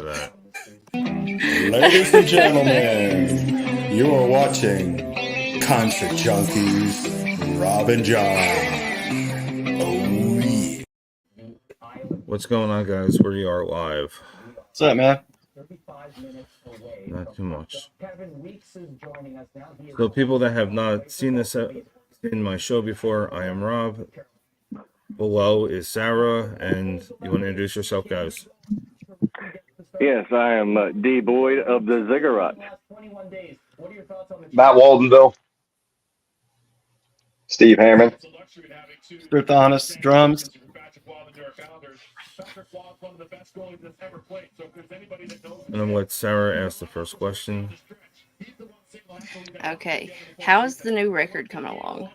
to that. Ladies and gentlemen, you are watching Concert Junkies, Rob and John. Oh, yeah. What's going on, guys? Where you are live? What's up, man? Not too much. So, people that have not seen this in my show before, I am Rob. Below is Sarah, and you want to introduce yourself, guys? Yes, I am D. Boyd of the Ziggurat. Matt Waldenville. Steve Hammond. Stripped Honest, drums. And I'm going to let Sarah ask the first question. Okay. How is the new record coming along?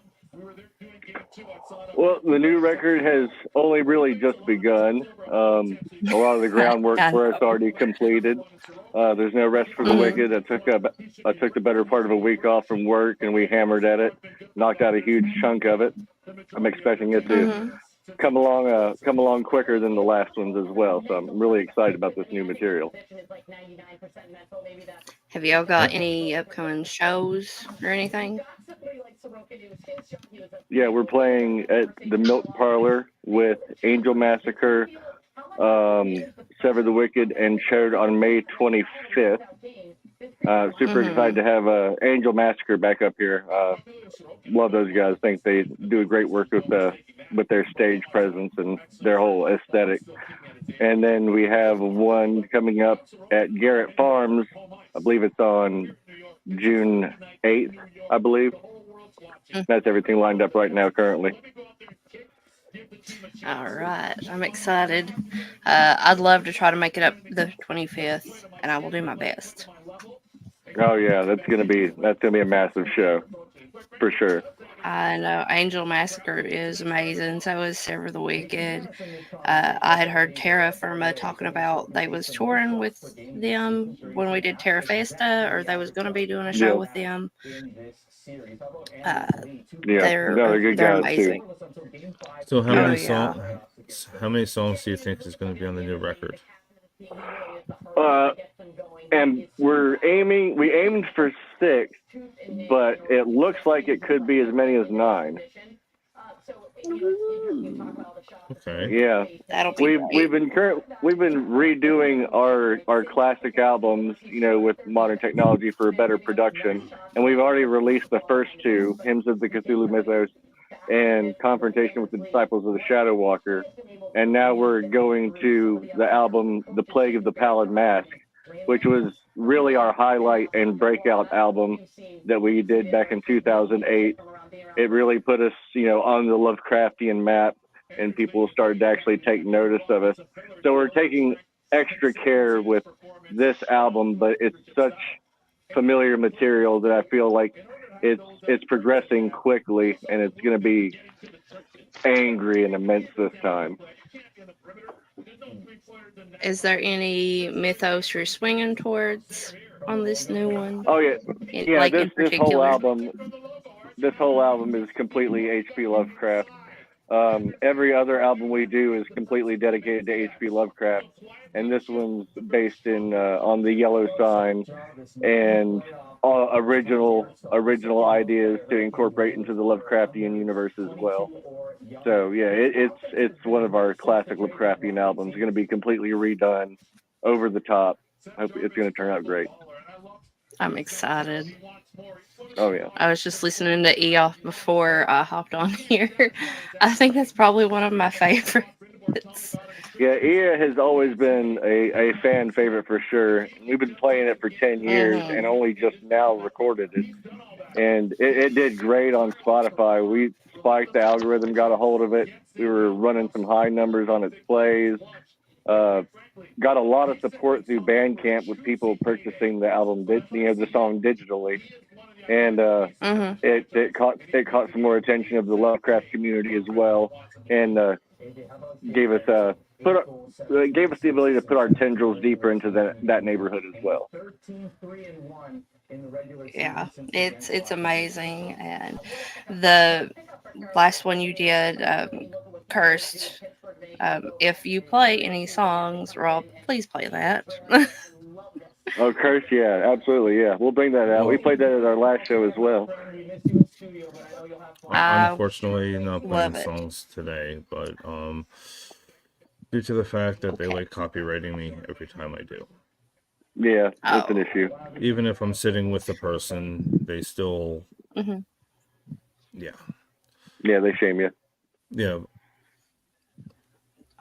Well, the new record has only really just begun. A lot of the groundwork for it's already completed. There's no rest for the wicked. I took the better part of a week off from work, and we hammered at it, knocked out a huge chunk of it. I'm expecting it to come along quicker than the last ones as well. So I'm really excited about this new material. Have y'all got any upcoming shows or anything? Yeah, we're playing at the Milk Parlor with Angel Massacre, Sever the Wicked, and Chode on May 25th. Super excited to have Angel Massacre back up here. Love those guys. Think they do a great work with their stage presence and their whole aesthetic. And then we have one coming up at Garrett Farms. I believe it's on June 8th, I believe. That's everything lined up right now currently. All right. I'm excited. I'd love to try to make it up the 25th, and I will do my best. Oh yeah, that's gonna be a massive show, for sure. I know Angel Massacre is amazing. So is Sever the Wicked. I had heard Terra Firma talking about they was touring with them when we did Terra Festa, or they was going to be doing a show with them. They're good guys amazing. too. So how many songs do you think is going to be on the new record? And we aimed for 6, but it looks like it could be as many as 9. Okay. Yeah. We've been redoing our classic albums, with modern technology for a better production, and we've already released the first 2, Hymns of the Cthulhu Mythos and Confrontation with the Disciples of the Shadow Walker, and now we're going to the album The Plague of the Pallid Mask, which was really our highlight and breakout album that we did back in 2008. It really put us, on the Lovecraftian map, and people started to actually take notice of us. So we're taking extra care with this album, but it's such familiar material that I feel like it's progressing quickly, and it's going to be angry and immense this time. Is there any mythos you're swinging towards on this new one? Oh yeah, This whole album is completely H.P. Lovecraft. Every other album we do is completely dedicated to H.P. Lovecraft, and this one's based on the Yellow Sign and original ideas to incorporate into the Lovecraftian universe as well. So yeah, it's one of our classic Lovecraftian albums. It's going to be completely redone, over the top. I hope it's going to turn out great. I'm excited. Oh yeah. I was just listening to Eoff before I hopped on here. I think that's probably one of my favorites. Yeah, Ia has always been a fan favorite for sure. We've been playing it for 10 years and only just now recorded it. And it did great on Spotify. We spiked, the algorithm got a hold of it. We were running some high numbers on its plays. Got a lot of support through Bandcamp with people purchasing the album, the song digitally. And it caught some more attention of the Lovecraft community as well, and gave us the ability to put our tendrils deeper into that neighborhood as well. Yeah, it's amazing. And the last one you did, cursed. If you play any songs, Rob, please play that. Oh, curse, yeah, absolutely, yeah. We'll bring that out. We played that at our last show as well. I Unfortunately, not playing love it. songs today, but due to the fact that they Okay. like copywriting me every time I do. Yeah, that's an Oh. issue. Even if I'm sitting with the person, they still, hmm yeah, Yeah, they shame you. yeah.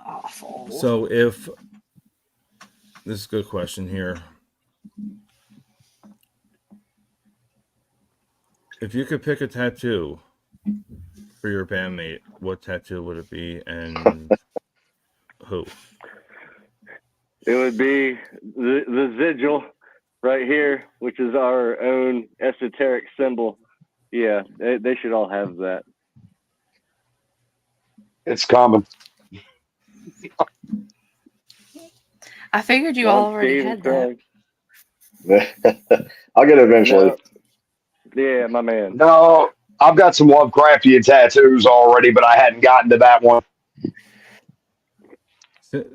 Awful. So if this is a good question here, if you could pick a tattoo for your bandmate, what tattoo would it be, and who? It would be the sigil right here, which is our own esoteric symbol. Yeah, they should all have that. It's common. I figured you Well, already Steve is had that. trying. I'll get it eventually. No, yeah, my man. No, I've got some Lovecraftian tattoos already, but I hadn't gotten to that one.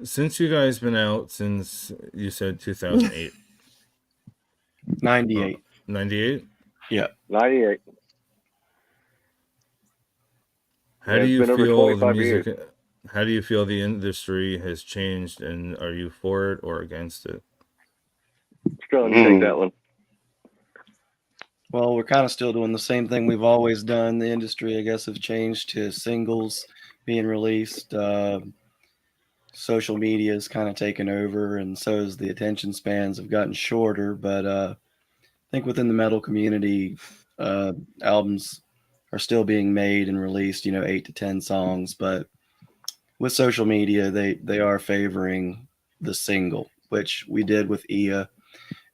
Since you guys been out since you said 2008, 98. 98, 98. how Yeah, do it's you been over feel the 25 music? years. How do you feel the industry has changed, and are you for it or against it? Sterling, you take that one. Well, we're kind of still doing the same thing we've always done. The industry, I guess, have changed to singles being released. Social media has kind of taken over, and so as the attention spans have gotten shorter. But I think within the metal community, albums are still being made and released, 8 to 10 songs. But with social media, they are favoring the single, which we did with Ia.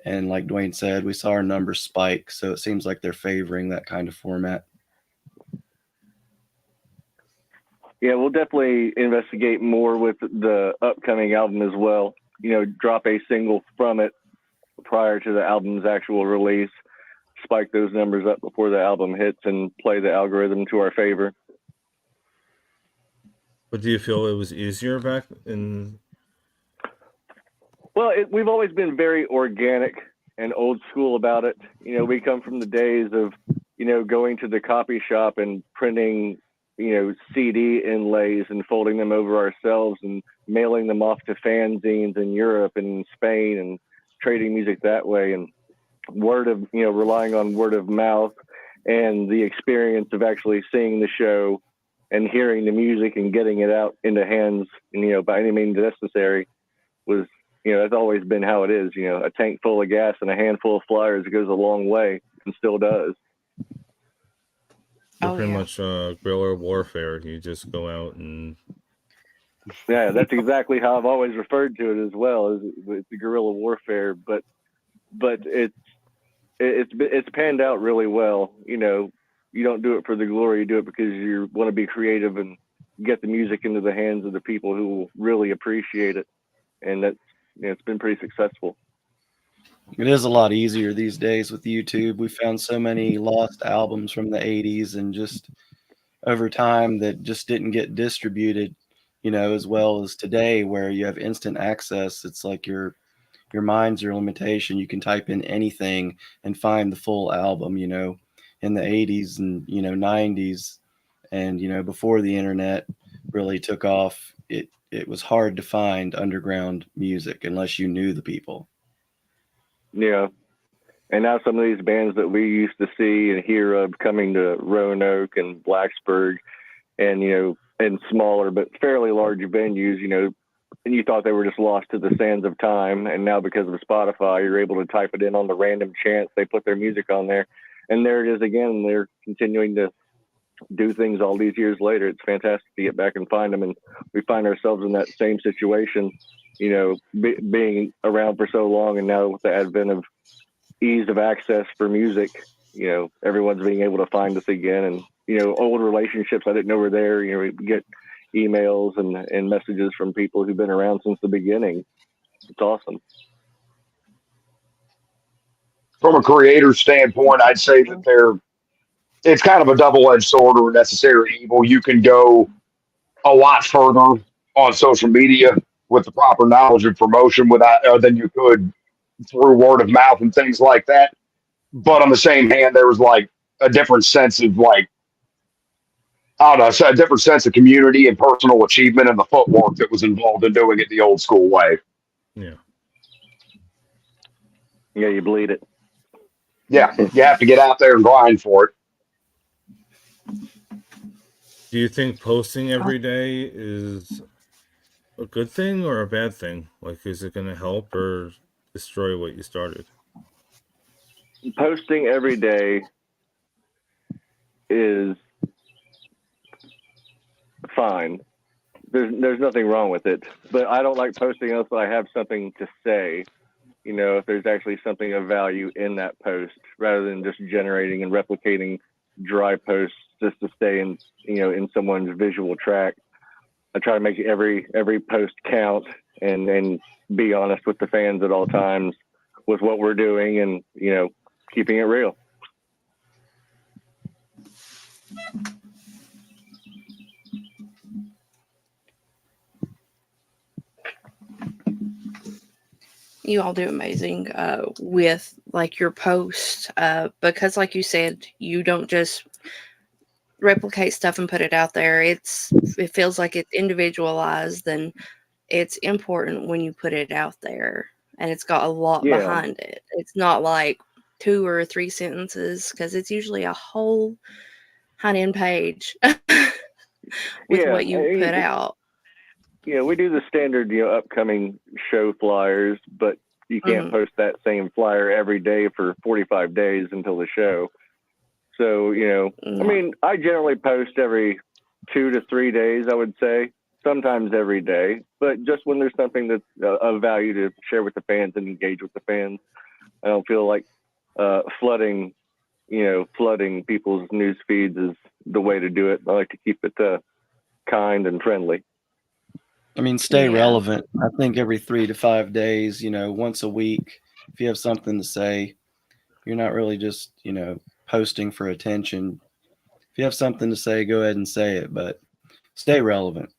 And like Dwayne said, we saw our numbers spike. So it seems like they're favoring that kind of format. Yeah, we'll definitely investigate more with the upcoming album as well. Drop a single from it prior to the album's actual release, spike those numbers up before the album hits, and play the algorithm to our favor. But do you feel it was easier back in? Well, we've always been very organic and old school about it. We come from the days of, going to the copy shop and printing, CD inlays and folding them over ourselves and mailing them off to fanzines in Europe and Spain and trading music that way, and relying on word of mouth and the experience of actually seeing the show and hearing the music and getting it out into hands, by any means necessary was, that's always been how it is. A tank full of gas and a handful of flyers goes a long way and still does. You're Oh, pretty yeah. much guerrilla warfare. You just go out and Yeah, that's exactly how I've always referred to it as well, as it's the guerrilla warfare. But it's panned out really well. You don't do it for the glory. You do it because you want to be creative and get the music into the hands of the people who will really appreciate it. And that's, it's been pretty successful. It is a lot easier these days with YouTube. We found so many lost albums from the 80s and just over time that just didn't get distributed, as well as today where you have instant access. It's like your mind's your limitation. You can type in anything and find the full album, in the 80s and, 90s and, before the internet really took off, it was hard to find underground music unless you knew the people. Yeah. And now some of these bands that we used to see and hear of coming to Roanoke and Blacksburg and, in smaller but fairly large venues, and you thought they were just lost to the sands of time. And now because of Spotify, you're able to type it in on the random chance they put their music on there. And there it is again. They're continuing to do things all these years later. It's fantastic to get back and find them. And we find ourselves in that same situation, being around for so long. And now with the advent of ease of access for music, everyone's being able to find us again. And, old relationships I didn't know were there. We get emails and messages from people who've been around since the beginning. It's awesome. From a creator standpoint, I'd say that it's kind of a double-edged sword or a necessary evil. You can go a lot further on social media with the proper knowledge and promotion without than you could through word of mouth and things like that. But on the same hand, there was like a different sense of like I don't know, so a different sense of community and personal achievement and the footwork that was involved in doing it the old school way. Yeah. Yeah, you bleed it. Yeah, you have to get out there and grind for it. Do you think posting every day is a good thing or a bad thing? Like, is it going to help or destroy what you started? Posting every day is fine. There's nothing wrong with it, but I don't like posting unless I have something to say. You know, if there's actually something of value in that post, rather than just generating and replicating dry posts just to stay in, you know, in someone's visual track. I try to make every post count and be honest with the fans at all times with what we're doing and, you know, keeping it real. You all do amazing with like your posts because, like you said, you don't just replicate stuff and put it out there. It feels like it's individualized, and it's important when you put it out there, and it's got a lot behind it. It's not like 2 or 3 sentences, because it's usually a whole hind page with what you put out. Yeah, we do the standard, you know, upcoming show flyers, but you can't post that same flyer every day for 45 days until the show. So, you know, I mean, I generally post every 2 to 3 days, I would say, sometimes every day, but just when there's something that's of value to share with the fans and engage with the fans. I don't feel like flooding people's news feeds is the way to do it. I like to keep it kind and friendly. I mean, stay relevant. I think every 3 to 5 days, you know, once a week, if you have something to say, you're not really just, you know, posting for attention. If you have something to say, go ahead and say it, but stay relevant.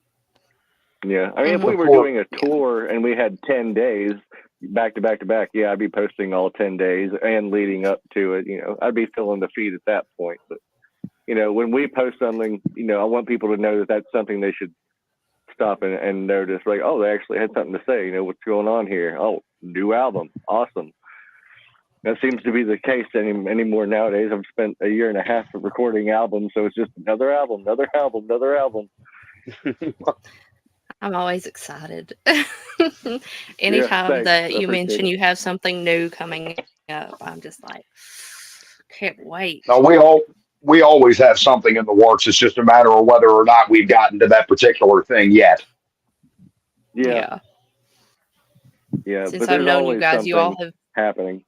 Yeah. I mean, if we were doing a tour and we had 10 days back to back to back, yeah, I'd be posting all 10 days and leading up to it. You know, I'd be filling the feed at that point. But, you know, when we post something, you know, I want people to know that that's something they should stop and notice. Like, oh, they actually had something to say. You know, what's going on here? Oh, new album. Awesome. That seems to be the case anymore nowadays. I've spent a year and a half of recording albums, so it's just another album, another album, another album. I'm always excited. Anytime that you mention you have something new coming up, I'm just like, can't wait. No, we always have something in the works. It's just a matter of whether or not we've gotten to that particular thing yet. Yeah. Since I've known you guys, you all have happening.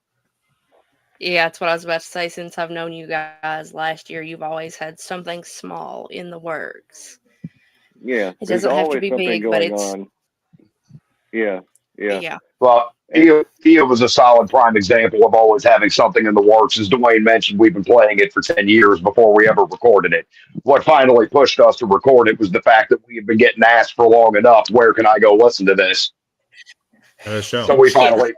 Yeah, that's what I was about to say. Since I've known you guys last year, you've always had something small in the works. Yeah, it doesn't have to be big, but it's on. Yeah. Well, Ia was a solid prime example of always having something in the works. As Dwayne mentioned, we've been playing it for 10 years before we ever recorded it. What finally pushed us to record it was the fact that we had been getting asked for long enough, where can I go listen to this? At a show. So we finally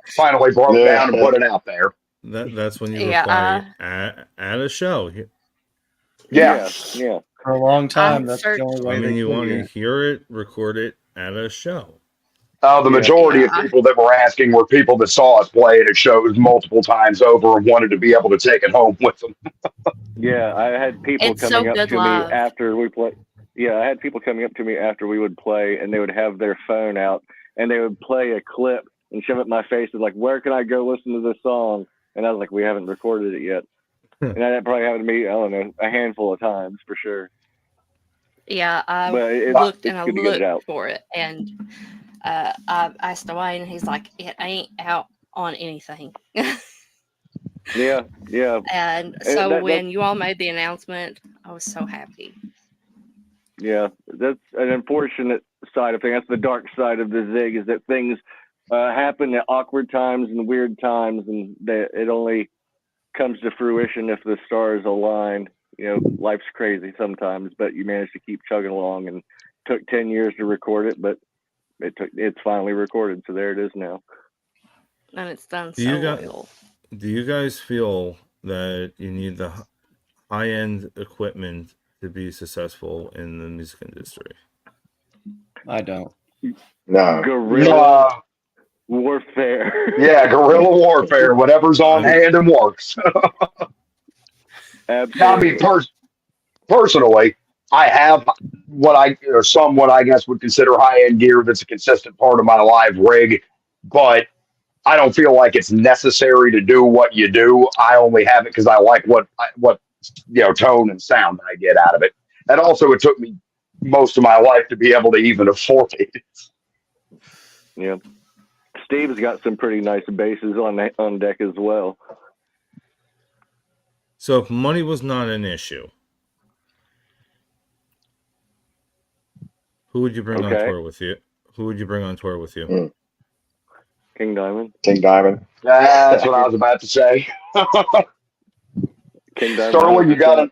broke down and put it out there. That's when you reply at a show. Yeah. For a long time, that's the only way. I mean, you want to hear it, record it at a show. The majority of people that were asking were people that saw us play it at shows multiple times over and wanted to be able to take it home with them. Yeah, I had people coming up to me after we play. Yeah, I had people coming up to me after we would play, and they would have their phone out, and they would play a clip and shove it in my face and like, where can I go listen to this song? And I was like, we haven't recorded it yet. And that probably happened to me, I don't know, a handful of times for sure. Yeah, I looked and I looked for it, and I asked Dwayne, and he's like, it ain't out on anything. Yeah. And so when you all made the announcement, I was so happy. Yeah, that's an unfortunate side of things. That's the dark side of the Zig, is that things happen at awkward times and weird times, and that it only comes to fruition if the stars align. You know, life's crazy sometimes, but you manage to keep chugging along and took 10 years to record it, but it's finally recorded, so there it is now. And it's done Do so you got- well. Do you guys feel that you need the high-end equipment to be successful in the music industry? I don't. No. Guerrilla warfare. Yeah, guerrilla warfare, whatever's on hand and works. Absolutely. Now, personally, I have what I guess would consider high end gear that's a consistent part of my live rig, but I don't feel like it's necessary to do what you do. I only have it because I like what tone and sound I get out of it. And also, it took me most of my life to be able to even afford it. Yeah. Steve's got some pretty nice basses on deck as well. So if money was not an issue, who would you bring on tour with you? Who would you bring on tour with you? King Diamond. King Diamond. That's what I was about to say. King Diamond.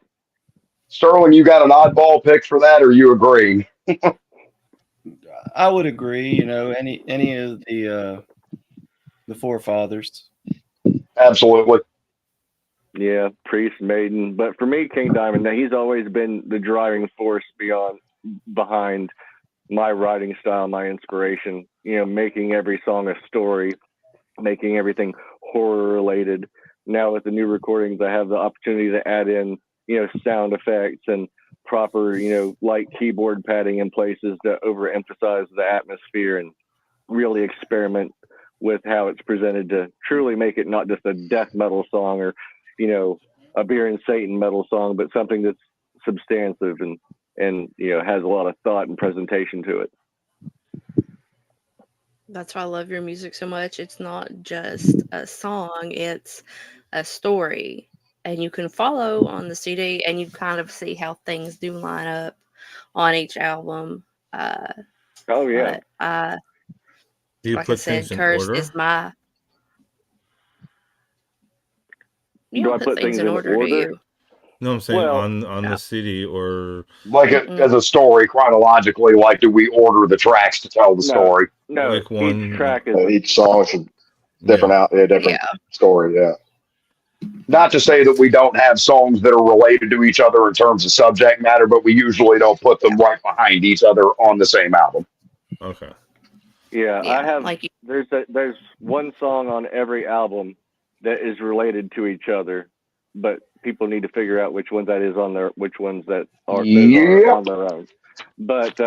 Sterling, you got an oddball pick for that, or you agree? I would agree. You know, any of the forefathers. Absolutely. Yeah, Priest, Maiden, but for me, King Diamond. Now he's always been the driving force behind my writing style, my inspiration. You know, making every song a story, making everything horror related. Now with the new recordings, I have the opportunity to add in, sound effects and proper, light keyboard padding in places to overemphasize the atmosphere and really experiment with how it's presented to truly make it not just a death metal song or, a Beer and Satan metal song, but something that's substantive and has a lot of thought and presentation to it. That's why I love your music so much. It's not just a song, it's a story. And you can follow on the CD and you kind of see how things do line up on each album. Oh, yeah. But, Do you like put I said, things in Curse order? is my... You Do don't I put things in order? do you? No, I'm saying Well, on the CD or Like as a story chronologically, like do we order the tracks to tell the story? No, like one each track is Each song should different story. Yeah. Not to say that we don't have songs that are related to each other in terms of subject matter, but we usually don't put them right behind each other on the same album. okay. Yeah, Yeah, I have. like There's one song on every album that is related to each other, but people need to figure out which ones that is on their, which ones that are, those are on their own. But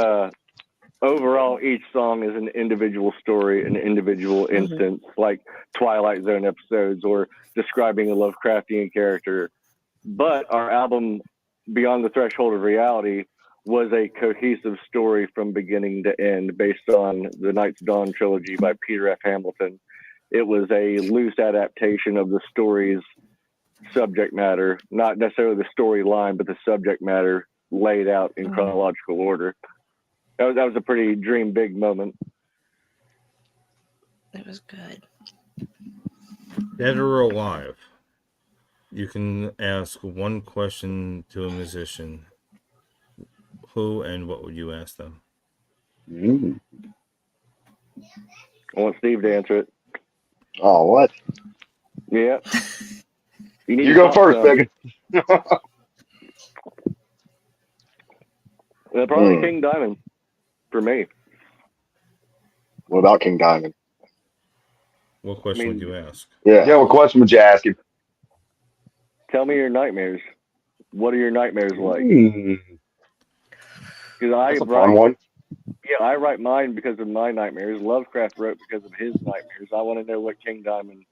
overall, each song is an individual story, an individual instance, like Twilight Zone episodes or describing a Lovecraftian character. But our album, Beyond the Threshold of Reality, was a cohesive story from beginning to end based on the Night's Dawn trilogy by Peter F. Hamilton. It was a loose adaptation of the story's subject matter, not necessarily the storyline, but the subject matter laid out in chronological order. That was a pretty dream big moment. it was good. Dead or alive, you can ask one question to a musician. Who and what would you ask them? I want Steve to answer it. Oh, what? Yeah. You go first, Megan. Probably King Diamond for me. What about King Diamond? What question would you ask? Yeah, what question would you ask him? Tell me your nightmares. What are your nightmares like? That's a fun one. Yeah, I write mine because of my nightmares. Lovecraft wrote because of his nightmares. I want to know what King Diamond,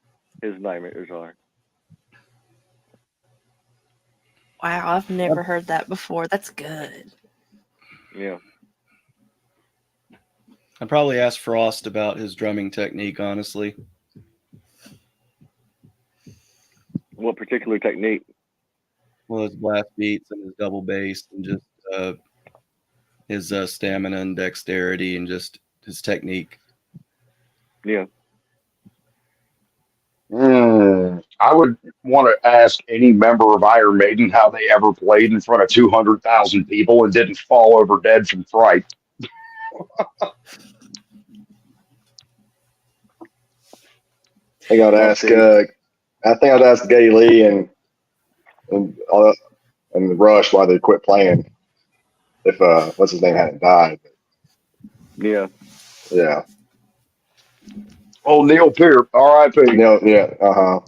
his nightmares are. Wow, I've never heard that before. That's good. Yeah. I'd probably ask Frost about his drumming technique, honestly. What particular technique? Well, his blast beats and his double bass and just his stamina and dexterity and just his technique. Yeah. I would want to ask any member of Iron Maiden how they ever played in front of 200,000 people and didn't fall over dead from fright. I think I'd ask. I think I'd ask Gay Lee and Rush why they quit playing. If what's his name hadn't died. Yeah. Yeah. Oh, Neil Peart, R.I.P. Neil, yeah. Uh huh.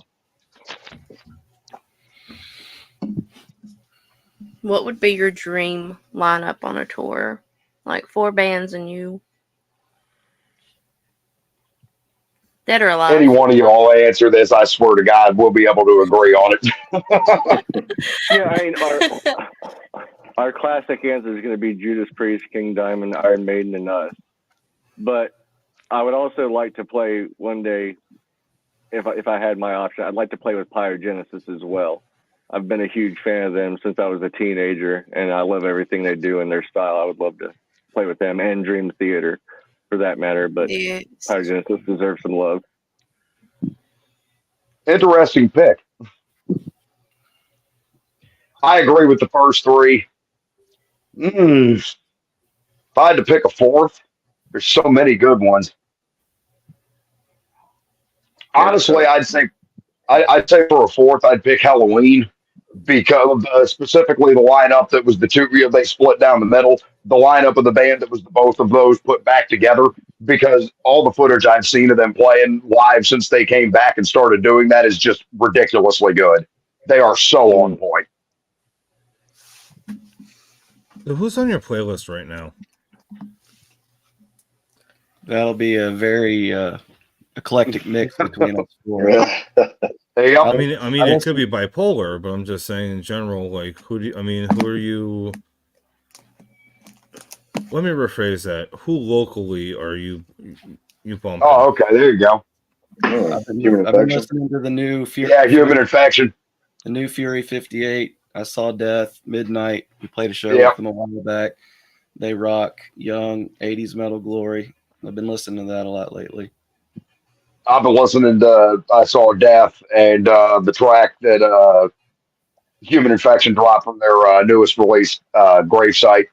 What would be your dream lineup on a tour? Like 4 bands and you. Dead or alive? Any one of y'all answer this, I swear to God, we'll be able to agree on it. Yeah, I mean, our classic answer is going to be Judas Priest, King Diamond, Iron Maiden, and us. But I would also like to play one day, if I had my option, I'd like to play with Pyrogenesis as well. I've been a huge fan of them since I was a teenager, and I love everything they do in their style. I would love to play with them and Dream Theater, for that matter. But Yes. Pyrogenesis deserves some love. Interesting pick. I agree with the first 3. If I had to pick a 4th, there's so many good ones. Honestly, I'd say for a 4th, I'd pick Halloween because specifically the lineup that was the 2. They split down the middle. The lineup of the band that was the both of those put back together. Because all the footage I've seen of them playing live since they came back and started doing that is just ridiculously good. They are so on point. Who's on your playlist right now? That'll be a very eclectic mix between us 4. There you go. I mean, it could be bipolar, but I'm just saying in general. Like, who are you? Let me rephrase that. Who locally are you bumping? Oh, okay. There you go. I've been listening to the new Fury. Yeah, human infection. The new Fury 58. I saw Death, Midnight. We played a show Yep. with them a while back. They rock. Young, 80s metal glory. I've been listening to that a lot lately. I've been listening to I Saw Death and the track that Human Infection dropped from their newest release, Gravesite.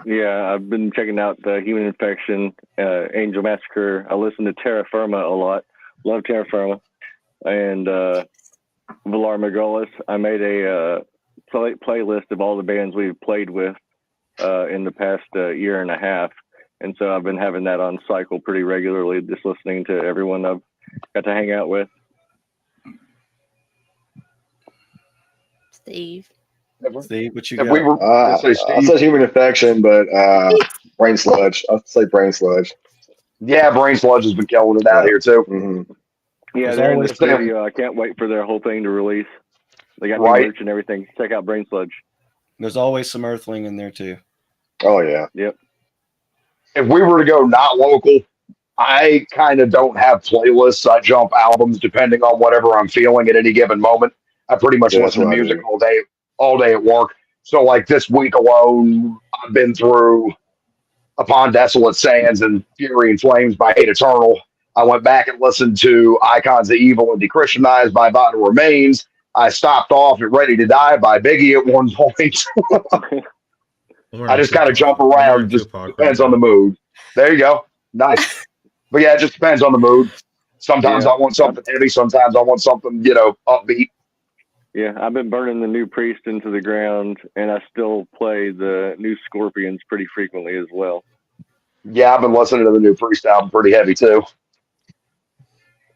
Yeah, I've been checking out the Human Infection, Angel Massacre. I listen to Terra Firma a lot. Love Terra Firma. And Valar Morghulis. I made a playlist of all the bands we've played with in the past year and a half. And so I've been having that on cycle pretty regularly, just listening to everyone I've got to hang out with. Steve, what you If got? we were, I said Human Infection, but Brain Sludge. I'll say Brain Sludge. yeah, Brain Sludge has been killing it out here too. Mm-hmm. Yeah, There's they're in the always- studio. I can't wait for their whole thing to release. They got new Right. merch and everything. Check out Brain Sludge. There's always some Earthling in there too. Oh yeah. Yep. If we were to go not local, I kind of don't have playlists. I jump albums depending on whatever I'm feeling at any given moment. I pretty much Yeah, listen to that's what I music do. all day at work. So like this week alone, I've been through Upon Desolate Sands and Fury and Flames by Hate Eternal. I went back and listened to Icons of Evil and Dechristianized by Vital Remains. I stopped off at Ready to Die by Biggie at one point. I just kind of jump around. Just depends on the mood. There you go. Nice. But yeah, it just depends on the mood. Sometimes I want something heavy. Sometimes I want something, upbeat. Yeah, I've been burning the new Priest into the ground, and I still play the new Scorpions pretty frequently as well. Yeah, I've been listening to the new Priest album pretty heavy too.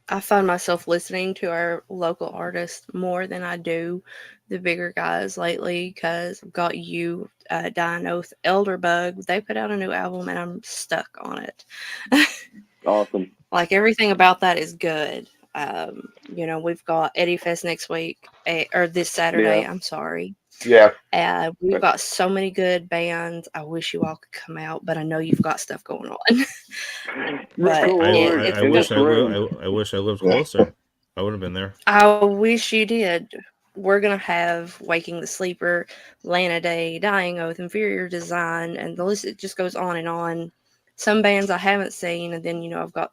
I find myself listening to our local artists more than I do the bigger guys lately because I've got you, Dying Oath, Elderbug. They put out a new album and I'm stuck on it. Awesome. Like everything about that is good. We've got Eddie Fest next week or this Saturday. Yeah. I'm sorry. Yeah. We've got so many good bands. I wish you all could come out, but I know you've got stuff going on. But I wish I lived closer. I would have been there. I wish you did. We're going to have Waking the Sleeper, Lana Day, Dying Oath, Inferior Design, and the list, it just goes on and on. Some bands I haven't seen, and then, I've got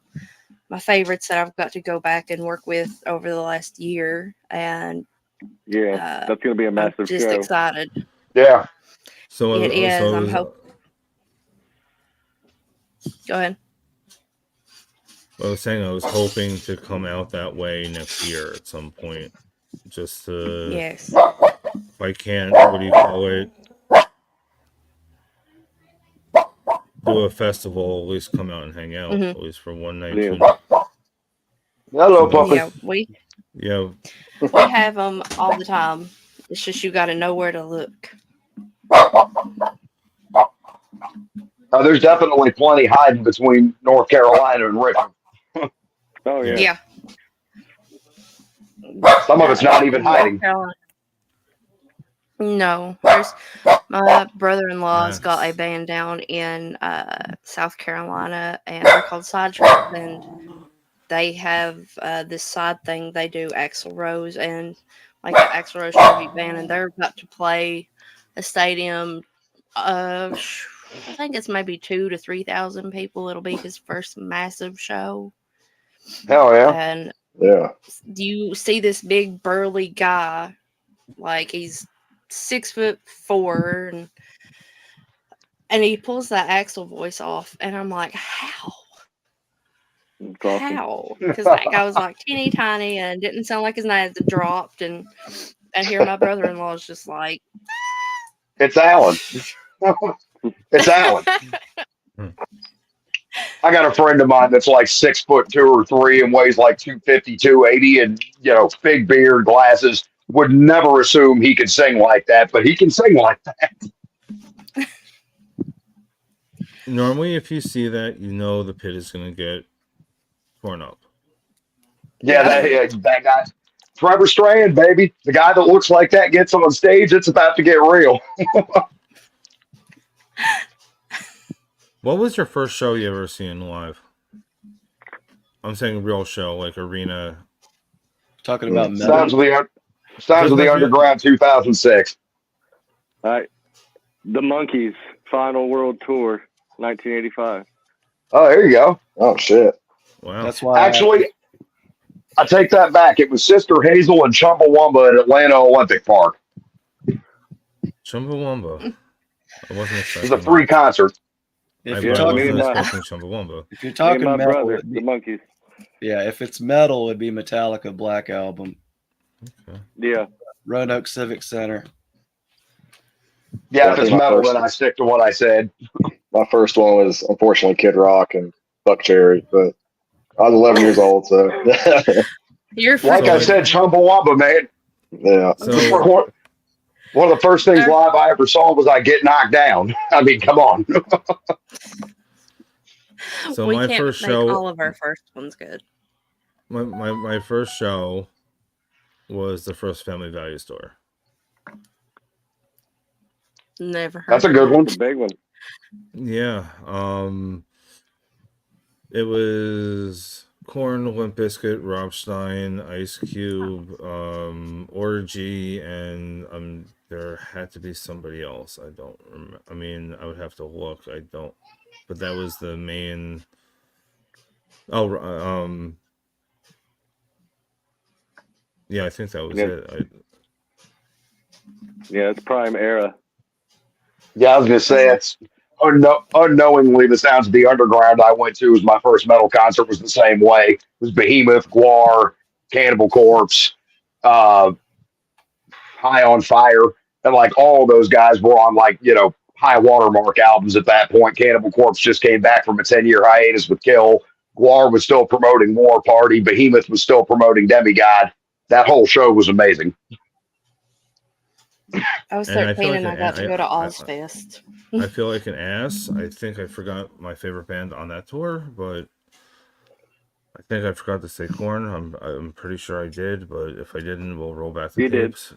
my favorites that I've got to go back and work with over the last year. And yeah, that's going to be a massive I'm just show. excited. Yeah. It is. I'm hoping. Go ahead. I was saying I was hoping to come out that way next year at some point. Just to, Yes. if I can't, what do you call it? Do a festival, at least come out and hang out, Mhm. at least for one night, Yeah. 2 nights. Hello, puppy. Yeah, we have them all the time. It's just you got to know where to look. There's definitely plenty hiding between North Carolina and Richmond. Oh yeah. Yeah. Some of it's not even North hiding. Carolina. No, my brother-in-law's got a Max. band down in South Carolina, and they're called Sidetracks, and they have this side thing. They do Axl Rose and like an Axl Rose tribute band, and they're about to play a stadium. I think it's maybe 2,000 to 3,000 people. It'll be his first massive show, Hell yeah. and Yeah. you see this big burly guy, like he's 6'4", and he pulls that Axl voice off, and I'm like, how? It's awesome. How? Because that guy was like teeny tiny and didn't sound like his nose had dropped, and here my brother-in-law is just like, It's Alan. It's Alan. I got a friend of mine that's like 6'2" or 3" and weighs like 250, 280, and big beard, glasses. Would never assume he could sing like that, but he can sing like that. Normally, if you see that, you know the pit is going to get torn up. Yeah, that guy, Trevor Strand, baby, the guy that looks like that gets on stage. It's about to get real. What was your first show you ever seen live? I'm saying real show, like arena. Talking about metal. Sounds of the Underground 2006. All right. The Monkees final world tour, 1985. Oh, there you go. Oh shit. Wow. That's why. Actually, I take that back. It was Sister Hazel and Chumbawamba at Atlanta Olympic Park. Chumbawamba. I wasn't It expecting was a free concert. If I you're wasn't talking, expecting Chumbawamba. if you're Me talking and my metal, brother, it'd the be, Monkees. yeah. If it's metal, it'd be Metallica Black Album, Yeah. Roanoke Civic Center. Yeah, Yeah, if I it's think my metal, first- then I stick to what I said. My first one was unfortunately Kid Rock and Buck Cherry, but I was 11 years old, so you're Like I So- said, Chumbawamba, man. yeah. So One of the first things live I ever saw was I Get Knocked Down. I mean, come on. So we my can't first make show, all of our first ones good. my first show was the first Family Value store. Never heard. That's a good one. The big one. Yeah. It was Korn, Limp Bizkit, Rob Stein, Ice Cube, Orgy, and there had to be somebody else. I don't remember. I mean, I would have to look. I don't. But that was the main. Oh, yeah, I think that was it. Yeah, it's prime era. Yeah, I was going to say, it's unknowingly, the sounds of the underground I went to was my first metal concert was the same way. It was Behemoth, Guar, Cannibal Corpse, High on Fire, and like all those guys were on high watermark albums at that point. Cannibal Corpse just came back from a 10-year hiatus with Kill. Guar was still promoting War Party. Behemoth was still promoting Demigod. That whole show was amazing. I was And I 13 feel and like I got to go to Ozfest. I feel like an ass. I think I forgot my favorite band on that tour, but I think I forgot to say Korn. I'm pretty sure I did, but if I didn't, we'll roll back the You did. tapes.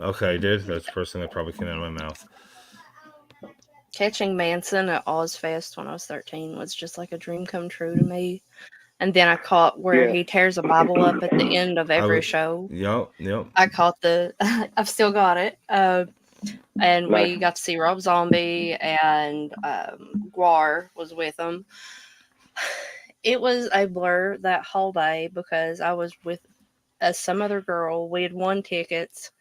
Okay, I did. That's the first thing that probably came out of my mouth. Catching Manson at Ozfest when I was 13 was just like a dream come true to me. And then I caught where he tears a Bible up at the end of every show. Yep. I caught I've still got it. And we Nice. got to see Rob Zombie, and Guar was with him. It was a blur that whole day because I was with some other girl. We had won tickets.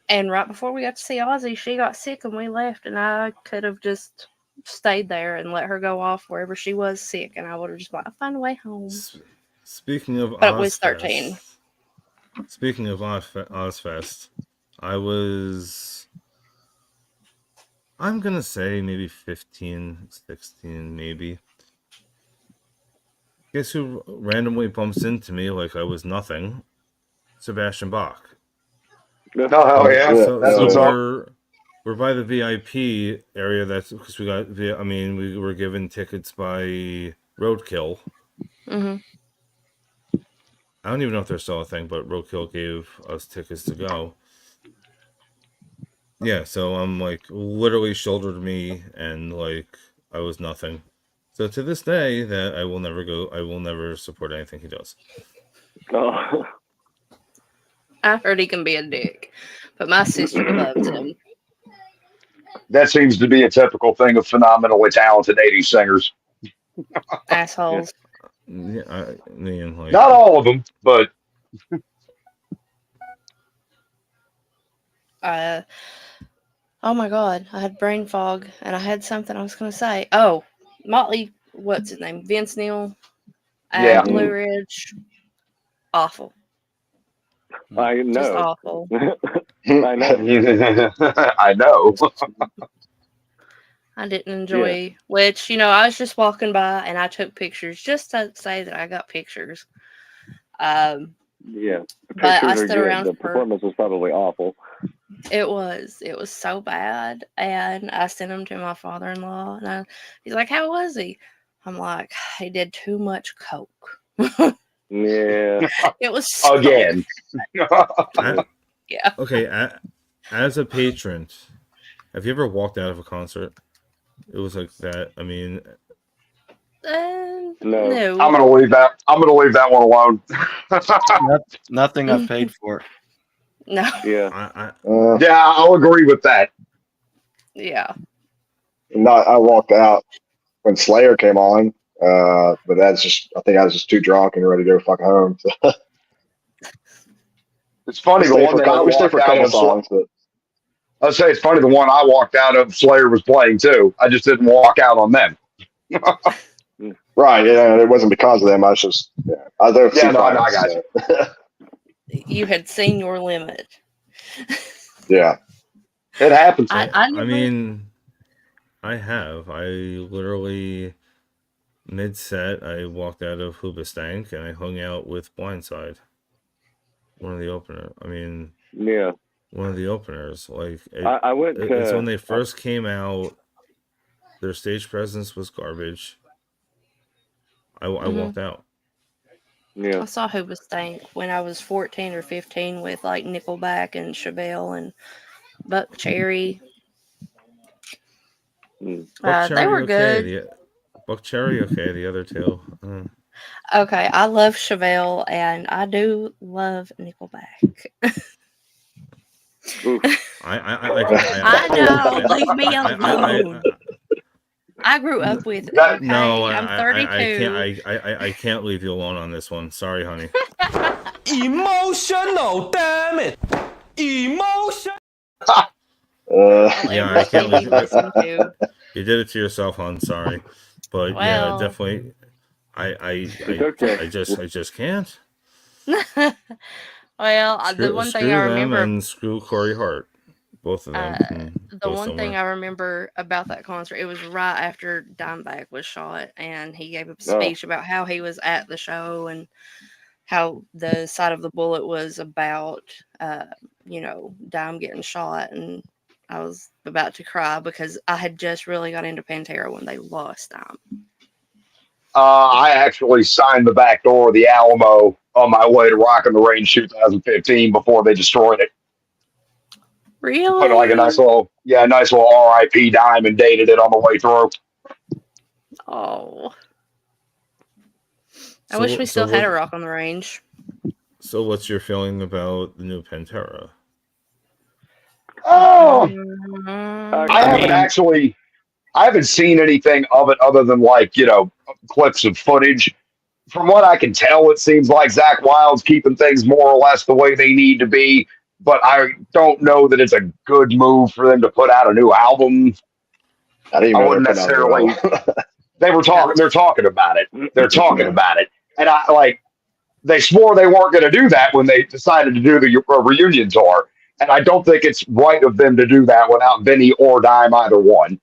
And right before we got to see Ozzy, she got sick and we left. And I could have just stayed there and let her go off wherever she was sick, and I would have just like, I'll find a way home. Speaking of But it was 13. Speaking of Ozfest, I'm gonna say maybe 15, 16, maybe. Guess who randomly bumps into me like I was nothing? Sebastian Bach. Oh yeah. So we're by the VIP area. That's because we were given tickets by Roadkill. Mm-hmm. I don't even know if they're still a thing, but Roadkill gave us tickets to go. Yeah, so I'm like literally shouldered me and like I was nothing. So to this day, that I will never support anything he does. Oh. I heard he can be a dick, but my sister loves him. That seems to be a typical thing of phenomenally talented 80s singers. Assholes. Yeah, I mean, like, not all of them, but Oh my god, I had brain fog and I had something I was going to say. Oh, Motley, what's his name? Vince Neil Yeah. at Blue Ridge. Awful. I Just know. awful. I know. I know. I didn't enjoy, which, I was just walking by and I took pictures just to say that I got pictures. Yeah. The But I pictures are stood good. around The performance was probably awful. It was so bad, and I sent him to my father-in-law, and he's like, "How was he?" I'm like, "He did too much coke." Yeah. It was so Again. yeah. Okay, as a patron, have you ever walked out of a concert? It was like that. I mean, No. I'm gonna leave that one alone. Nothing I've paid for. No. Yeah. Yeah, I'll agree with that. Yeah. I walked out when Slayer came on, but I think I was just too drunk and ready to go fuck home. So. It's funny, the one that I we stayed walked for a out couple of. songs, but I'd say it's funny, the one I walked out of, Slayer was playing too. I just didn't walk out on them. right, yeah, it wasn't because of them. I was just, I was there. Yeah, no, I got you. You had seen your limit. Yeah, it happens. I mean, I have. I literally mid-set, I walked out of Hoobastank and I hung out with Blindside. One of the openers. I mean, yeah. One of the openers. Like I went to. It's when they first came out. Their stage presence was garbage. I walked out. Yeah. I saw Hoobastank when I was 14 or 15 with like Nickelback and Chevelle and Buck Cherry. They were good. Buck Cherry, okay. The other two. Okay, I love Chevelle and I do love Nickelback. I know. Leave me alone. I grew up with it. Okay? No, I'm 32. I can't leave you alone on this one. Sorry, honey. Emotional, damn it! Emotion. Yeah, I can't leave you. You did it to yourself, hon. Sorry, but yeah, definitely. I just can't. Well, the one thing I remember, and screw Corey Hart, both of them. The one thing I remember about that concert, it was right after Dimebag was shot, and he gave a speech about how he was at the show and how the side of the bullet was about, Dime getting shot, and I was about to cry because I had just really got into Pantera when they lost Dime. I actually signed the back door of the Alamo on my way to Rock on the Range 2015 before they destroyed it. Really? Put like a nice little RIP Dime and dated it on the way through. Oh. I wish we still had a Rock on the Range. So what's your feeling about the new Pantera? Oh, I haven't seen anything of it other than clips of footage. From what I can tell, it seems like Zakk Wylde's keeping things more or less the way they need to be, but I don't know that it's a good move for them to put out a new album. I didn't I even know wouldn't they were putting out a new necessarily. album. They're talking about it. They're talking about it, and I like. They swore they weren't going to do that when they decided to do the reunion tour, and I don't think it's right of them to do that without Vinny or Dime, either one.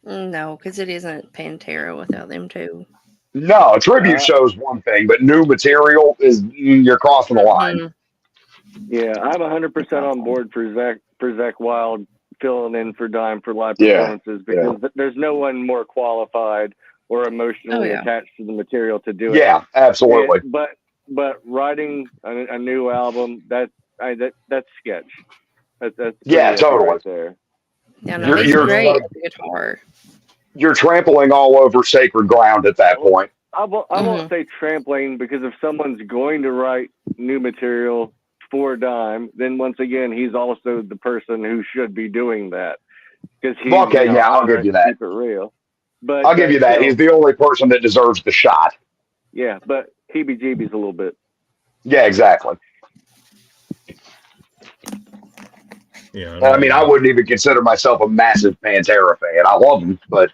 No, because it isn't Pantera without them too. No, a tribute show is one thing, but new material is you're crossing the line. Yeah, I'm 100% on board for Zach Wild filling in for Dime for live Yeah, performances because there's no one more qualified or emotionally attached to the material to do it. Yeah, absolutely. But writing a new album that's sketch. That's Yeah, pretty iffy totally. right there. Yeah, no, he's great at the guitar. You're trampling all over sacred ground at that point. I won't say trampling because if someone's going to write new material for Dime, then once again he's also the person who should be doing that because he's I'll give you that. Keep it real. But I'll give you that. He's the only person that deserves the shot. Yeah, but heebie-jeebies a little bit. Yeah, exactly. Yeah, I mean, I wouldn't even consider myself a massive Pantera fan. I love them, but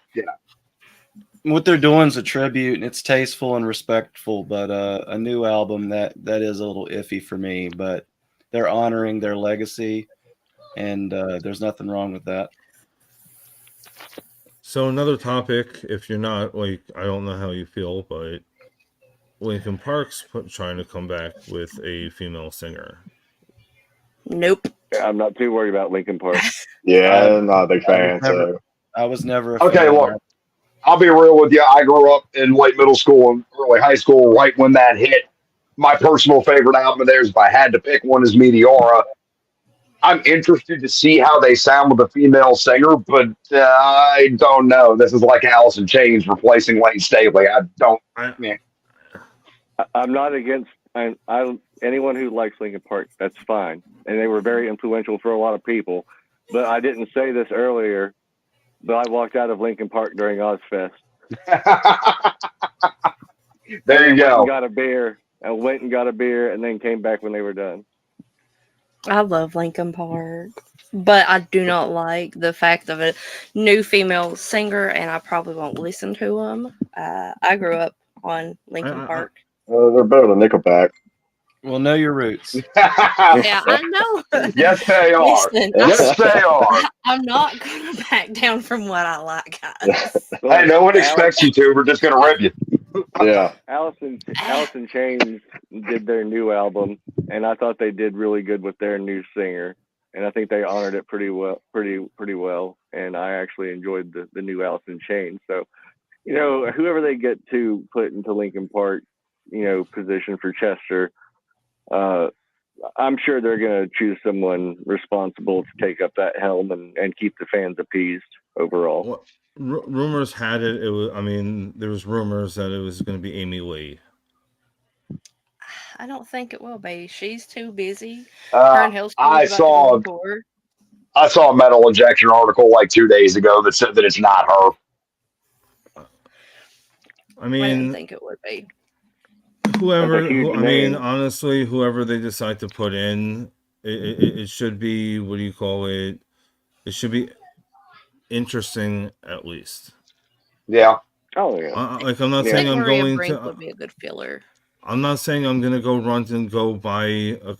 what they're doing is a tribute, and it's tasteful and respectful. But a new album that is a little iffy for me. But they're honoring their legacy, and there's nothing wrong with that. So another topic, if you're not like, I don't know how you feel, but Linkin Park's trying to come back with a female singer. Nope. I'm not too worried about Linkin Park. Yeah, I'm not a big fan. I was never a okay. fan. Look, I'll be real with you. I grew up in late middle school and early high school, right when that hit. My personal favorite album of theirs, if I had to pick one, is Meteora. I'm interested to see how they sound with a female singer, but I don't know. This is like Alice in Chains replacing Lane Staley. I'm not against anyone who likes Linkin Park. That's fine, and they were very influential for a lot of people. But I didn't say this earlier, but I walked out of Linkin Park during Ozfest. There you go. Got a beer. I went and got a beer, and then came back when they were done. I love Linkin Park, but I do not like the fact of a new female singer, and I probably won't listen to them. I grew up on Linkin Park. They're better than Nickelback. Well, know your roots. Yeah, I know. Yes, they are. Listen, Yes, they are. I'm not going to back down from what I like, guys. Hey, no one expects you to. We're just going to rip you. Yeah. Alice in Chains did their new album, and I thought they did really good with their new singer, and I think they honored it pretty well. And I actually enjoyed the new Alice in Chains. So, whoever they get to put into Linkin Park, position for Chester, I'm sure they're going to choose someone responsible to take up that helm and keep the fans appeased overall. Well, rumors had it. It was. I mean, there was rumors that it was going to be Amy Lee. I don't think it will be. She's too busy. I saw a Metal Injection article like 2 days ago that said that it's not her. I mean, I didn't think it would be. Honestly, whoever they decide to put in, it should be, what do you call it? It should be interesting at least. Yeah. Oh yeah. I'm not saying I'm going to. Would be a good filler. I'm not saying I'm going to go run and go buy a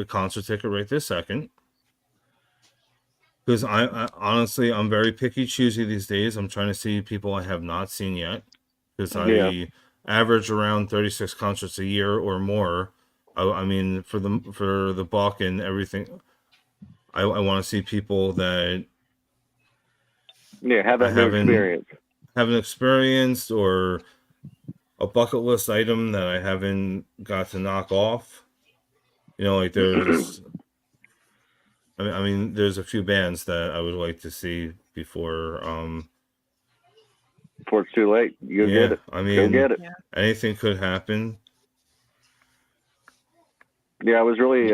concert ticket right this second. Because I honestly, I'm very picky choosy these days. I'm trying to see people I have not seen yet. Because I average around 36 concerts a year or more. I mean, for the buck and everything, I want to see people that have that new experience. Haven't experienced, or a bucket list item that I haven't got to knock off. Like there's, I mean, there's a few bands that I would like to see before it's too late. You'll get it. I mean, go get it. Anything could happen. Yeah, I was really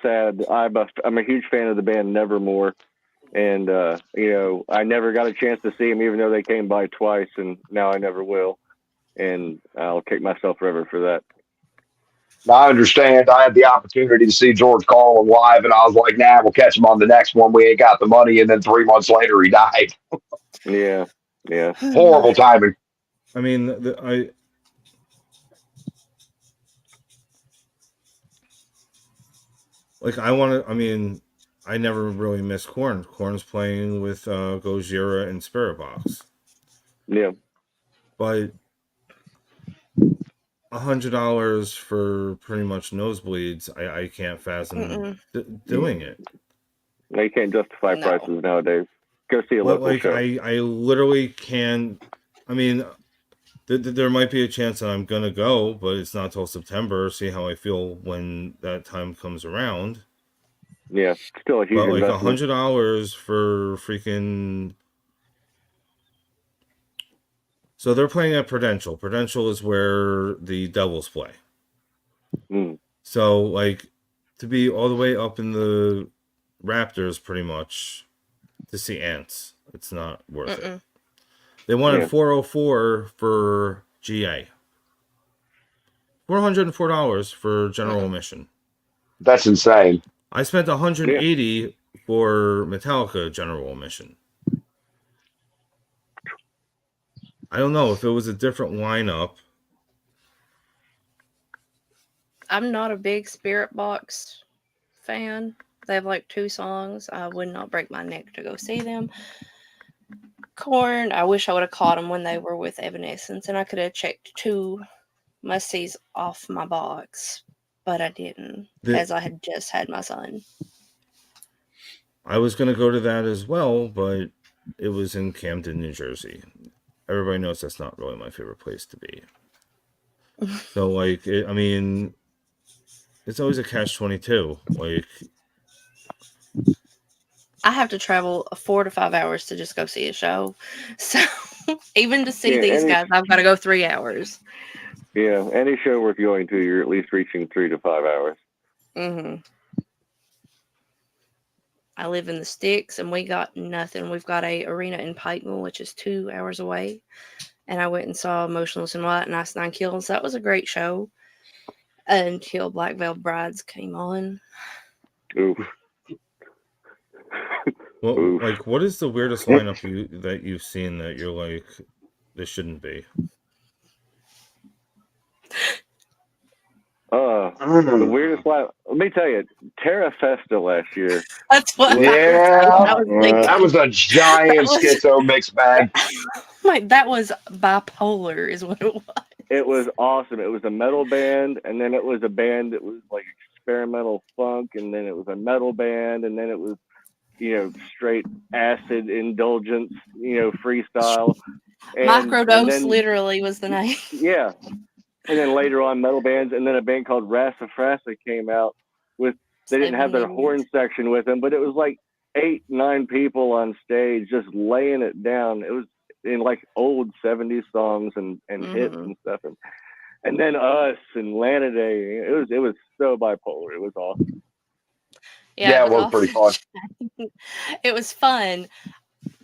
sad. I'm a huge fan of the band Nevermore, and I never got a chance to see them, even though they came by twice, and now I never will, and I'll kick myself forever for that. I understand. I had the opportunity to see George Carlin live, and I was like, "Nah, we'll catch him on the next one. We ain't got the money." And then 3 months later, he died. Yeah. Yeah. Horrible timing. I mean, I want to. I mean, I never really miss Korn. Korn's playing with Gojira and Spirit Box. Yeah. But $100 for pretty much nosebleeds, I can't fathom doing it. No, you can't justify No. prices nowadays. Go see a local show. I literally can. I mean, there might be a chance that I'm gonna go, but it's not till September. See how I feel when that time comes around. Yeah, still a huge But like investment. $100 for freaking. So they're playing at Prudential. Prudential is where the Devils play. Mm. So like to be all the way up in the Raptors, pretty much to see Ants, it's not worth it. They wanted $404 for GA. $404 for general admission. That's insane. I spent $180 for Metallica general admission. I don't know if it was a different lineup. I'm not a big Spirit Box fan. They have like 2 songs. I would not break my neck to go see them. Korn, I wish I would have caught them when they were with Evanescence, and I could have checked 2 must-sees off my box, but I didn't, as I had just had my son. I was going to go to that as well, but it was in Camden, New Jersey. Everybody knows that's not really my favorite place to be. So, like, I mean, it's always a catch-22. Like, I have to travel 4 to 5 hours to just go see a show. So, even to see these guys, I've got to go 3 hours. Yeah, any show worth going to, you're at least reaching 3 to 5 hours. Mm-hmm. I live in the sticks, and we got nothing. We've got a arena in Pikeville, which is 2 hours away. And I went and saw Motionless in White and Ice Nine Kills. That was a great show until Black Veil Brides came on. Oof. Well, oof. Like, what is the weirdest lineup that you've seen that you're like, this shouldn't be? The weirdest lineup. Let me tell you, Terra Festa last year. That's what. That was a giant schizo mixed bag. Like, that was bipolar, is what it was. It was awesome. It was a metal band, and then it was a band that was like experimental funk, and then it was a metal band, and then it was, straight acid indulgence, freestyle. Microdose literally was the name. Yeah. And then later on, metal bands, and then a band called Rassafrassa came out with. They didn't have their horn section with them, but it was like 8-9 people on stage just laying it down. It was in like old 70s songs and hits and stuff, and then us and Lana Day. It was so bipolar. It was awesome. Yeah, it was pretty fun. It was fun,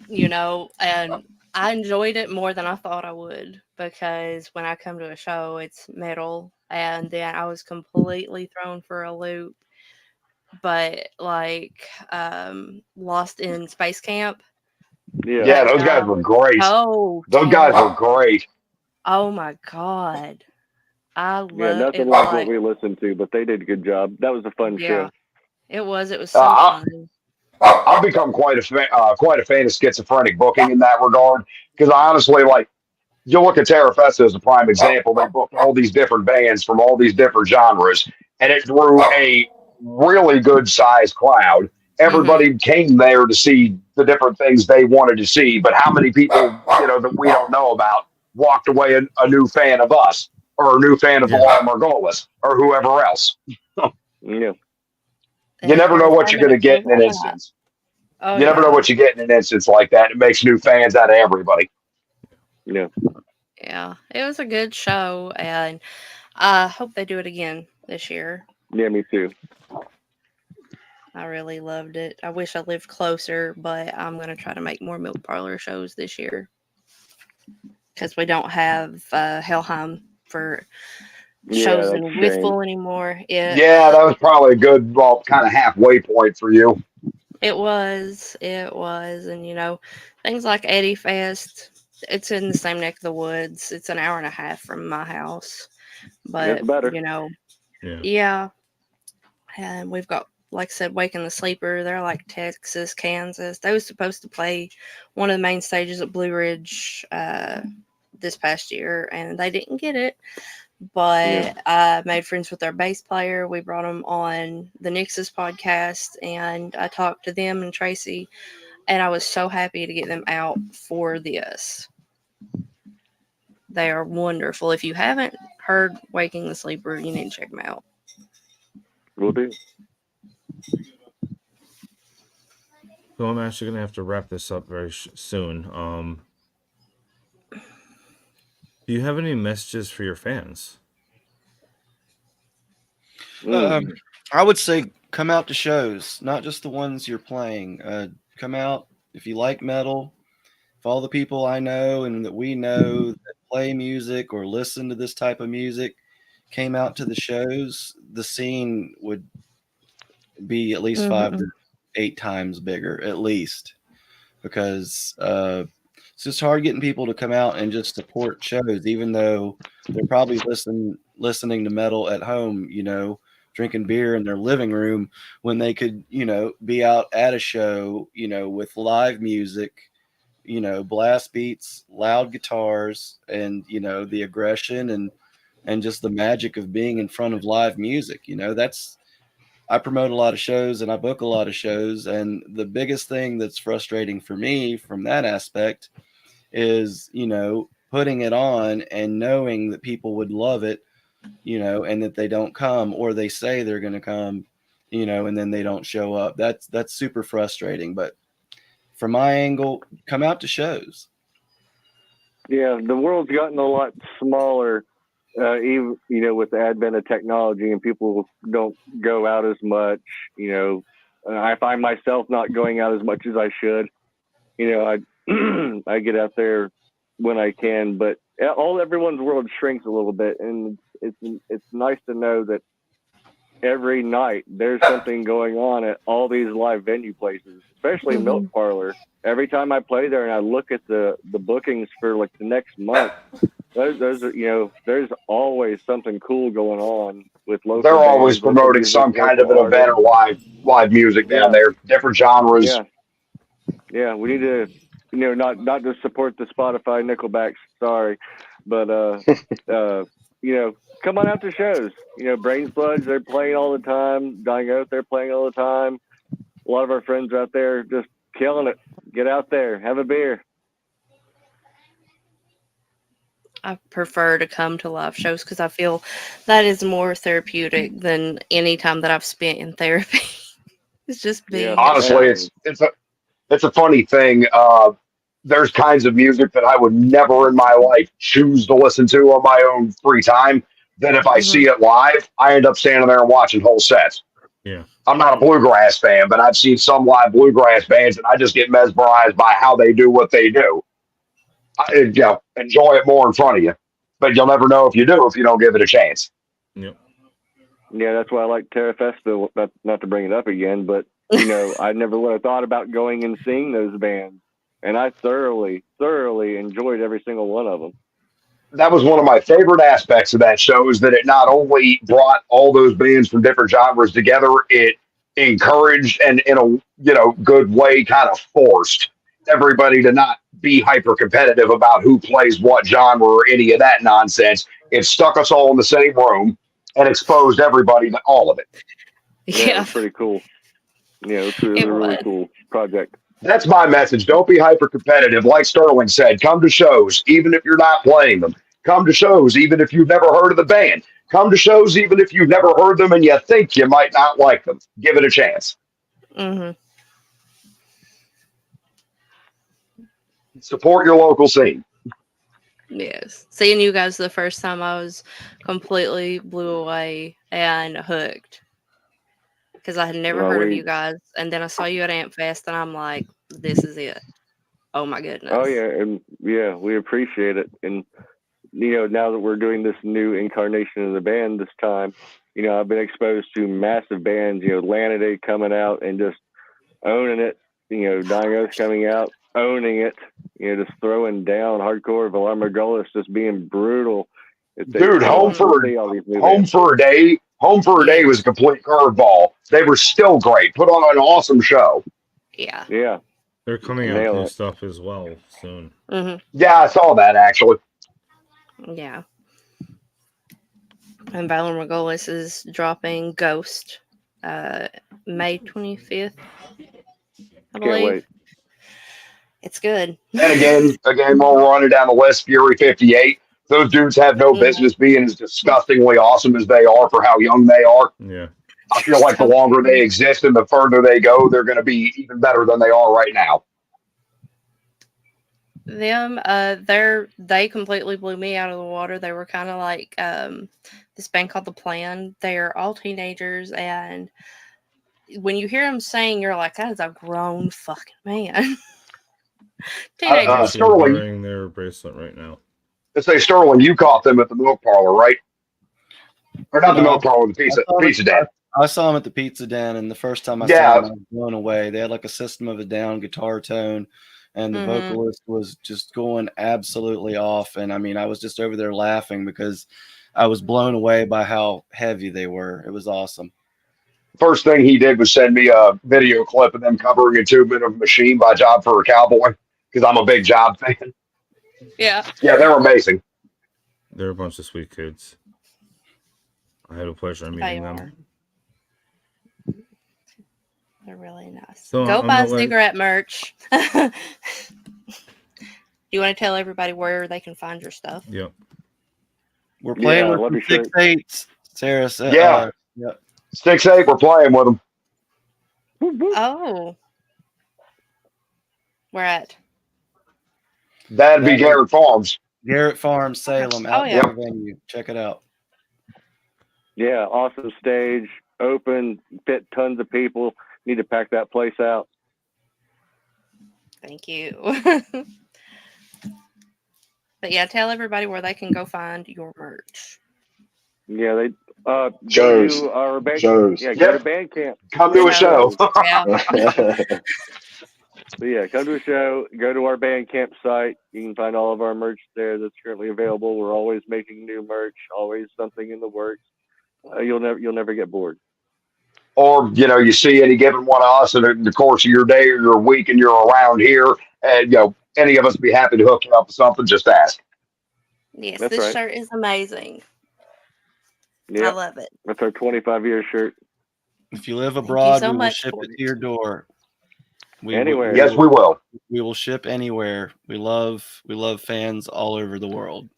and I enjoyed it more than I thought I would, because when I come to a show, it's metal, and then I was completely thrown for a loop. But like Lost in Space Camp. Yeah, those guys were great. Those guys were great. Oh my God. I love nothing like what we listened to, but they did a good job. That was a fun show. It was so fun. I've become quite a fan of schizophrenic booking in that regard, because I honestly, like, you look at Terra Festa as a prime example. They booked all these different bands from all these different genres, and it drew a really good sized crowd. Everybody came there to see the different things they wanted to see, but how many people, that we don't know about walked away a new fan of us, or a new fan of the Alarm Margolis, or whoever else? Yeah. You never know what you're going to get in an instance. You never know what you get in an instance like that. It makes new fans out of everybody. Yeah. Yeah, it was a good show, and I hope they do it again this year. Yeah, me too. I really loved it. I wish I lived closer, but I'm going to try to make more Milk Parlor shows this year, because we don't have Helheim for shows in Withville anymore. Yeah, that was probably a good, kind of halfway point for you. It was, and things like Eddie Fest It's in the same neck of the woods. It's an hour and a half from my house, That's but better. Yeah. yeah. And we've got, like I said, Waking the Sleeper. They're like Texas, Kansas. They was supposed to play one of the main stages at Blue Ridge this past year, and they didn't get it. But I made friends with their bass player. We brought them on the Nix's podcast, and I talked to them and Tracy, and I was so happy to get them out for this. They are wonderful. If you haven't heard Waking the Sleeper, you need to check them out. Will do. So I'm actually gonna have to wrap this up very soon. Do you have any messages for your fans? I would say come out to shows, not just the ones you're playing. Come out if you like metal. If all the people I know and that we know that play music or listen to this type of music came out to the shows, the scene would be at least 5 to 8 times bigger, at least, because it's just hard getting people to come out and just support shows, even though they're probably listening to metal at home, drinking beer in their living room, when they could, be out at a show, with live music, blast beats, loud guitars, and, the aggression and just the magic of being in front of live music. I promote a lot of shows and I book a lot of shows. And the biggest thing that's frustrating for me from that aspect is, putting it on and knowing that people would love it, and that they don't come, or they say they're going to come, and then they don't show up. That's super frustrating. But from my angle, come out to shows. Yeah, the world's gotten a lot smaller, even with the advent of technology, and people don't go out as much. I find myself not going out as much as I should. I I get out there when I can, but everyone's world shrinks a little bit, and it's nice to know that every night there's something going on at all these live venue places, especially Milk Parlor. Every time I play there and I look at the bookings for like the next month, those are, there's always something cool going on with local They're always bands, local promoting music, some kind of local an event artists. or live music down there, different genres. Yeah, we need to, not just support the Spotify Nickelbacks. Sorry, but come on out to shows. Brain Sludge, they're playing all the time. Dying Oath, they're playing all the time. A lot of our friends out there just killing it. Get out there, have a beer. I prefer to come to live shows because I feel that is more therapeutic than any time that I've spent in therapy. It's just being at Honestly, shows. it's a funny thing. There's kinds of music that I would never in my life choose to listen to on my own free time. That if I see it live, I end up standing there and watching whole sets. Yeah. I'm not a bluegrass fan, but I've seen some live bluegrass bands, and I just get mesmerized by how they do what they do. Enjoy it more in front of you, but you'll never know if you do if you don't give it a chance. Yep. Yeah, that's why I like Terra Festival. Not to bring it up again, but I never would have thought about going and seeing those bands, and I thoroughly enjoyed every single one of them. That was one of my favorite aspects of that show, is that it not only brought all those bands from different genres together, it encouraged and in a good way kind of forced everybody to not be hyper competitive about who plays what genre or any of that nonsense. It stuck us all in the same room and exposed everybody to all of it. Yeah, it was pretty cool. Yeah, it was a really cool project. That's my message. Don't be hyper competitive. Like Sterling said, come to shows, even if you're not playing them. Come to shows, even if you've never heard of the band. Come to shows, even if you've never heard them and you think you might not like them. Give it a chance. Support your local scene. Yes. Seeing you guys the first time, I was completely blew away and hooked. Because I had never heard of you guys. And then I saw you at Ampfest, and I'm like, this is it. Oh, my goodness. Oh, yeah. And, we appreciate it. And, now that we're doing this new incarnation of the band this time, I've been exposed to massive bands, Lanade coming out and just owning it, Dying Oath coming out. owning it. Just throwing down hardcore. Valar Morghulis just being brutal. Dude, Home for a Day. Home for a Day was a complete curveball. They were still great. Put on an awesome show. Yeah. Yeah. They're coming out with new stuff as well soon. Mm-hmm. Yeah, I saw that actually. Yeah. And Valar Morghulis is dropping Ghost May 25th, I believe. Can't wait. It's good. And again, while we're running down the list, Fury 58. Those dudes have no business being as disgustingly awesome as they are for how young they are. Yeah. I feel like the longer they exist and the further they go, they're going to be even better than they are right now. Them, they completely blew me out of the water. They were kind of like this band called The Plan. They're all teenagers, and when you hear them sing, you're like, that is a grown fucking man. Teenagers. Sterling, wearing their bracelet right now. Let's say, Sterling, you caught them at the milk parlor, right? Or not the milk parlor, the pizza den. I saw them at the Pizza Den, and the first time I saw them, I was blown away. They had like a System of a Down guitar tone, and the vocalist was just going absolutely off. And I mean, I was just over there laughing because I was blown away by how heavy they were. It was awesome. First thing he did was send me a video clip of them covering a 2 Minute Machine by Job for a Cowboy, because I'm a big Job fan. Yeah. Yeah, they're amazing. They're a bunch of sweet kids. I had a pleasure meeting them. They're really nice. So go buy ziggurat merch. Do you want to tell everybody where they can find your stuff? Yep. We're playing with 6-8s. Sarah said. Yeah. 6-8, we're playing with them. Oh. Where at? That'd be Garrett Farms. Garrett Farms, Salem, outdoor venue. Check it out. Yeah, awesome stage, open, fit tons of people. Need to pack that place out. Thank you. But yeah, tell everybody where they can go find your merch. Yeah, they shows. Go to our band, shows. Yeah, go to Bandcamp. Come to a show. So yeah, come to a show. Go to our Bandcamp site. You can find all of our merch there that's currently available. We're always making new merch. Always something in the works. You'll never get bored. Or, you see any given one of us in the course of your day or your week and you're around here, and, any of us be happy to hook you up with something, just ask. Yes, this shirt is amazing. Yeah, I love it. That's our 25-year shirt. If you live abroad, so we will much ship for it to your door. Anywhere. Yes, we will. We will ship anywhere. We love fans all over the world.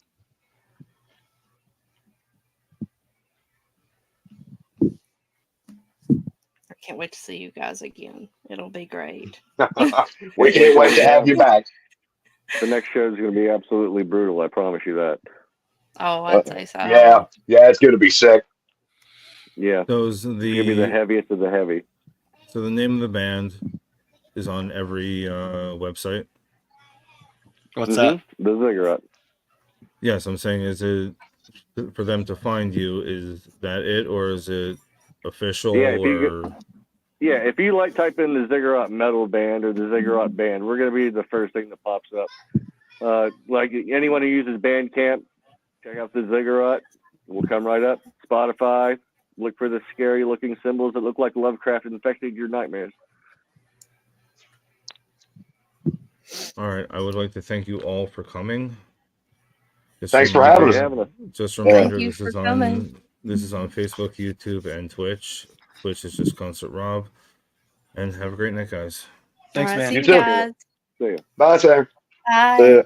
Can't wait to see you guys again. It'll be great. We can't wait to have you back. The next show is going to be absolutely brutal. I promise you that. Oh, I'd say so. Yeah, it's going to be sick. Yeah, those it's going to be the heaviest of the heavy. So the name of the band is on every website. What's that? The Ziggurat. Yes, I'm saying, is it for them to find you? Is that it, or is it official? If you type in the Ziggurat metal band or the Ziggurat band, we're going to be the first thing that pops up. Like anyone who uses Bandcamp, check out the Ziggurat. We'll come right up. Spotify, look for the scary looking symbols that look like Lovecraft infected your nightmares. All right, I would like to thank you all for coming. Thanks for having us. Just a reminder, this is on Facebook, YouTube, and Twitch. Twitch is just Concert Rob. And have a great night, guys. Thanks, man. You too. Guys. See ya. Bye, Sarah. Bye. See ya.